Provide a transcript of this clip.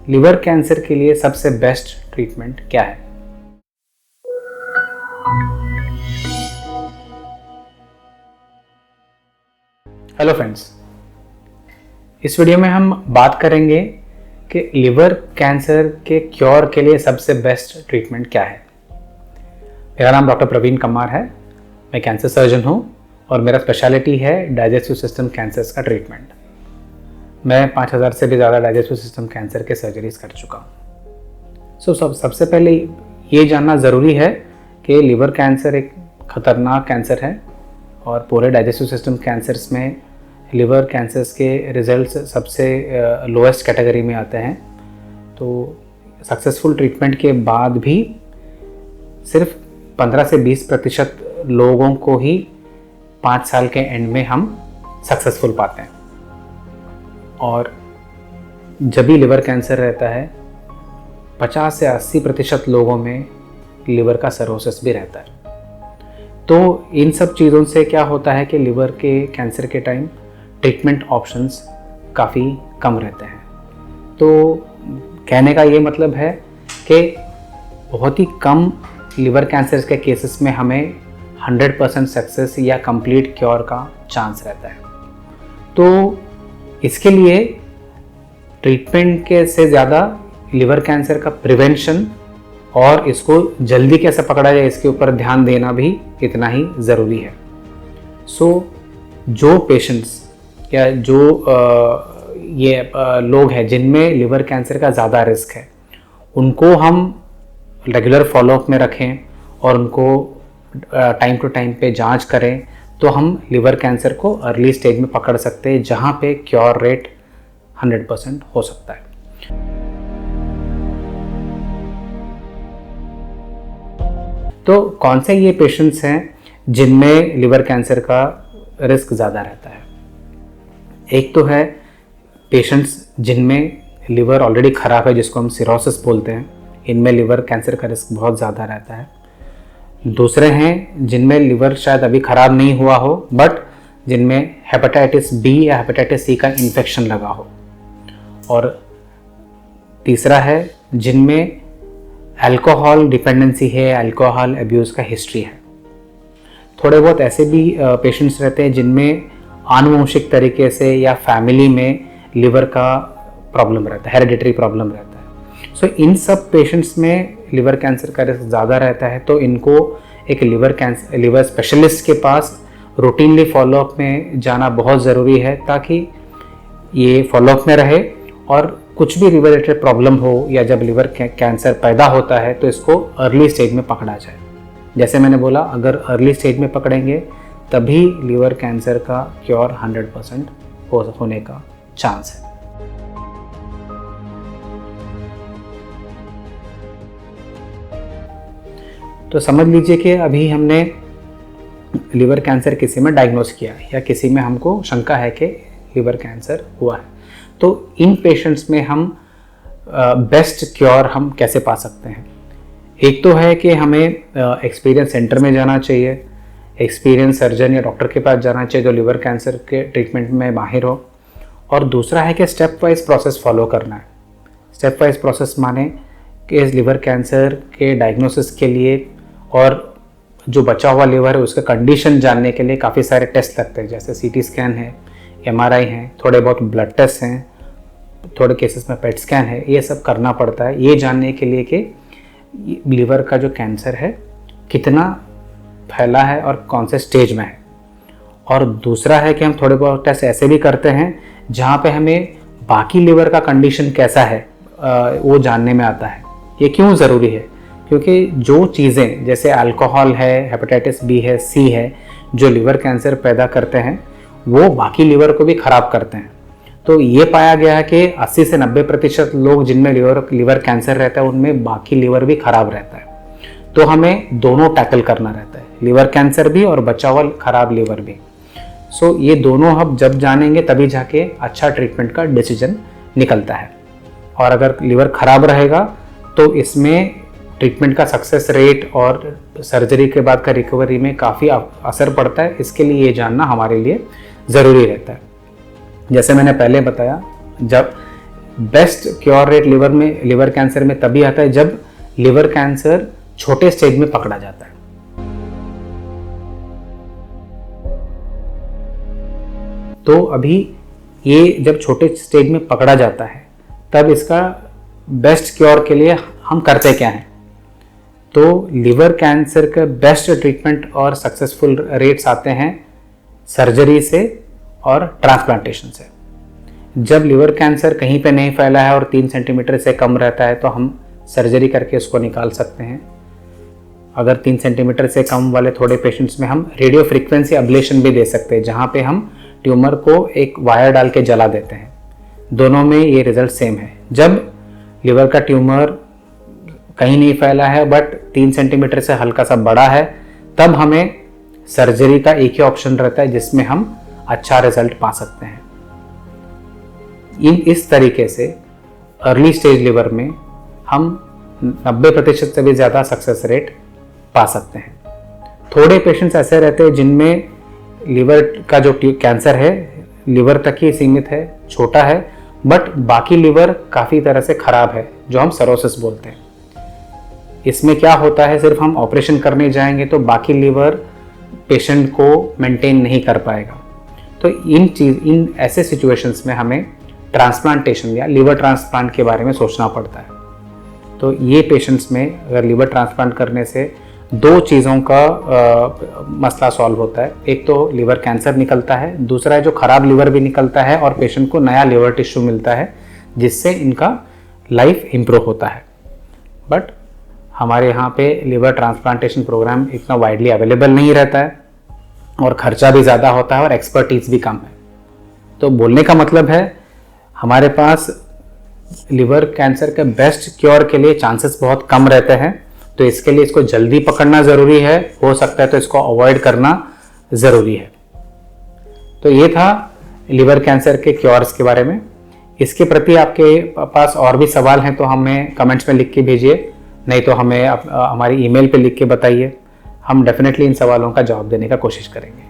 Liver cancer के लिए सबसे बेस्ट ट्रीटमेंट क्या है? हेलो फ्रेंड्स, इस वीडियो में हम बात करेंगे कि लिवर कैंसर के क्योर के लिए सबसे बेस्ट ट्रीटमेंट क्या है। मेरा नाम डॉक्टर प्रवीण कमार है। मैं कैंसर सर्जन हूं और मेरा स्पेशलिटी है डाइजेस्टिव सिस्टम कैंसर्स का ट्रीटमेंट। मैं 5000 से भी ज़्यादा डाइजेस्टिव सिस्टम कैंसर के सर्जरीज कर चुका हूँ। सबसे पहले ये जानना ज़रूरी है कि लिवर कैंसर एक ख़तरनाक कैंसर है और पूरे डाइजेस्टिव सिस्टम कैंसर्स में लिवर कैंसर्स के रिजल्ट्स सबसे लोएस्ट कैटेगरी में आते हैं। तो सक्सेसफुल ट्रीटमेंट के बाद भी सिर्फ 15 से 20% लोगों को ही 5 साल के एंड में हम सक्सेसफुल पाते हैं। और जब भी लिवर कैंसर रहता है 50 से 80% लोगों में लिवर का सर्रोसिस भी रहता है। तो इन सब चीज़ों से क्या होता है कि लिवर के कैंसर के टाइम ट्रीटमेंट ऑप्शंस काफ़ी कम रहते हैं। तो कहने का ये मतलब है कि बहुत ही कम लिवर कैंसर के केसेस में हमें 100% सक्सेस या कंप्लीट क्योर का चांस रहता है। तो इसके लिए ट्रीटमेंट के से ज़्यादा लिवर कैंसर का प्रिवेंशन और इसको जल्दी कैसे पकड़ा जाए इसके ऊपर ध्यान देना भी इतना ही ज़रूरी है। जो पेशेंट्स या जो लोग हैं जिनमें लिवर कैंसर का ज़्यादा रिस्क है, उनको हम रेगुलर फॉलोअप में रखें और उनको टाइम टू टाइम पे जांच करें, तो हम लिवर कैंसर को अर्ली स्टेज में पकड़ सकते हैं, जहां पे क्योर रेट 100% हो सकता है। तो कौन से ये पेशेंट्स हैं जिनमें लिवर कैंसर का रिस्क ज़्यादा रहता है? एक तो है पेशेंट्स जिनमें लिवर ऑलरेडी ख़राब है, जिसको हम सिरोसिस बोलते हैं। इनमें लिवर कैंसर का रिस्क बहुत ज़्यादा रहता है। दूसरे हैं जिनमें लिवर शायद अभी ख़राब नहीं हुआ हो, बट जिनमें हेपेटाइटिस बी या हेपेटाइटिस सी का इन्फेक्शन लगा हो। और तीसरा है जिनमें अल्कोहल डिपेंडेंसी है, अल्कोहल अब्यूज़ का हिस्ट्री है। थोड़े बहुत ऐसे भी पेशेंट्स रहते हैं जिनमें आनुवंशिक तरीके से या फैमिली में लिवर का प्रॉब्लम रहता है, हेरिडिटरी प्रॉब्लम रहता है। इन सब पेशेंट्स में लिवर कैंसर का रिस्क ज़्यादा रहता है। तो इनको एक लिवर स्पेशलिस्ट के पास रूटीनली फॉलोअप में जाना बहुत ज़रूरी है, ताकि ये फॉलोअप में रहे और कुछ भी लिवर रिलेटेड प्रॉब्लम हो या जब लिवर कैंसर पैदा होता है तो इसको अर्ली स्टेज में पकड़ा जाए। जैसे मैंने बोला, अगर अर्ली स्टेज में पकड़ेंगे तभी लिवर कैंसर का क्योर 100% होने का चांस है। तो समझ लीजिए कि अभी हमने लिवर कैंसर किसी में डायग्नोस किया या किसी में हमको शंका है कि लिवर कैंसर हुआ है। तो इन पेशेंट्स में हम बेस्ट क्योर हम कैसे पा सकते हैं? एक तो है कि हमें एक्सपीरियंस सेंटर में जाना चाहिए, एक्सपीरियंस सर्जन या डॉक्टर के पास जाना चाहिए जो लिवर कैंसर के ट्रीटमेंट में माहिर हो। और दूसरा है कि स्टेप वाइज प्रोसेस फॉलो करना है। स्टेप वाइज प्रोसेस माने कि इस लिवर कैंसर के डायग्नोसिस के लिए और जो बचा हुआ लिवर है उसका कंडीशन जानने के लिए काफ़ी सारे टेस्ट लगते हैं, जैसे सीटी स्कैन है, एमआरआई है, थोड़े बहुत ब्लड टेस्ट हैं, थोड़े केसेस में पेट स्कैन है। ये सब करना पड़ता है ये जानने के लिए कि लिवर का जो कैंसर है कितना फैला है और कौन से स्टेज में है। और दूसरा है कि हम थोड़े बहुत टेस्ट ऐसे भी करते हैं जहाँ पे हमें बाकी लिवर का कंडीशन कैसा है वो जानने में आता है। ये क्यों ज़रूरी है? क्योंकि जो चीज़ें जैसे अल्कोहल है, हेपेटाइटिस बी है, सी है, जो लिवर कैंसर पैदा करते हैं वो बाकी लिवर को भी ख़राब करते हैं। तो ये पाया गया है कि 80 से 90% लोग जिनमें लिवर कैंसर रहता है उनमें बाकी लिवर भी ख़राब रहता है। तो हमें दोनों टैकल करना रहता है, लिवर कैंसर भी और बचा हुआ ख़राब लिवर भी। ये दोनों हम जब जानेंगे तभी जाके अच्छा ट्रीटमेंट का डिसीजन निकलता है। और अगर लिवर ख़राब रहेगा तो इसमें ट्रीटमेंट का सक्सेस रेट और सर्जरी के बाद का रिकवरी में काफ़ी असर पड़ता है। इसके लिए ये जानना हमारे लिए ज़रूरी रहता है। जैसे मैंने पहले बताया, जब best cure rate liver cancer में तभी आता है जब लिवर कैंसर छोटे स्टेज में पकड़ा जाता है। तो अभी ये जब छोटे स्टेज में पकड़ा जाता है तब इसका बेस्ट क्योर के लिए हम करते क्या हैं? तो लिवर कैंसर का बेस्ट ट्रीटमेंट और सक्सेसफुल रेट्स आते हैं सर्जरी से और ट्रांसप्लांटेशन से। जब लिवर कैंसर कहीं पे नहीं फैला है और 3 सेंटीमीटर से कम रहता है तो हम सर्जरी करके उसको निकाल सकते हैं। अगर 3 सेंटीमीटर से कम वाले थोड़े पेशेंट्स में हम रेडियो फ्रीक्वेंसी अब्लेशन भी दे सकते हैं, जहाँ पे हम ट्यूमर को एक वायर डाल के जला देते हैं। दोनों में ये रिजल्ट सेम है। जब लिवर का ट्यूमर कहीं नहीं फैला है बट 3 सेंटीमीटर से हल्का सा बड़ा है, तब हमें सर्जरी का एक ही ऑप्शन रहता है जिसमें हम अच्छा रिजल्ट पा सकते हैं। इस तरीके से अर्ली स्टेज लिवर में हम 90% से भी ज़्यादा सक्सेस रेट पा सकते हैं। थोड़े पेशेंट्स ऐसे रहते हैं जिनमें लिवर का जो कैंसर है लिवर तक ही सीमित है, छोटा है, बट बाकी लिवर काफ़ी तरह से ख़राब है, जो हम सिरोसिस बोलते हैं। इसमें क्या होता है, सिर्फ हम ऑपरेशन करने जाएंगे तो बाकी लिवर पेशेंट को मेंटेन नहीं कर पाएगा। तो इन ऐसे सिचुएशंस में हमें ट्रांसप्लांटेशन या लिवर ट्रांसप्लांट के बारे में सोचना पड़ता है। तो ये पेशेंट्स में अगर लिवर ट्रांसप्लांट करने से 2 चीज़ों का मसला सॉल्व होता है। एक तो लिवर कैंसर निकलता है, दूसरा है जो ख़राब लिवर भी निकलता है और पेशेंट को नया लिवर टिश्यू मिलता है जिससे इनका लाइफ इम्प्रूव होता है। बट हमारे यहाँ पे लिवर ट्रांसप्लांटेशन प्रोग्राम इतना वाइडली अवेलेबल नहीं रहता है और ख़र्चा भी ज़्यादा होता है और एक्सपर्टीज़ भी कम है। तो बोलने का मतलब है हमारे पास लिवर कैंसर के बेस्ट क्योर के लिए चांसेस बहुत कम रहते हैं। तो इसके लिए इसको जल्दी पकड़ना ज़रूरी है, हो सकता है तो इसको अवॉइड करना ज़रूरी है। तो ये था लिवर कैंसर के क्योर्स के बारे में। इसके प्रति आपके पास और भी सवाल हैं तो हमें कमेंट्स में लिख के भेजिए, नहीं तो हमें हमारी ईमेल पे लिख के बताइए। हम डेफिनेटली इन सवालों का जवाब देने का कोशिश करेंगे।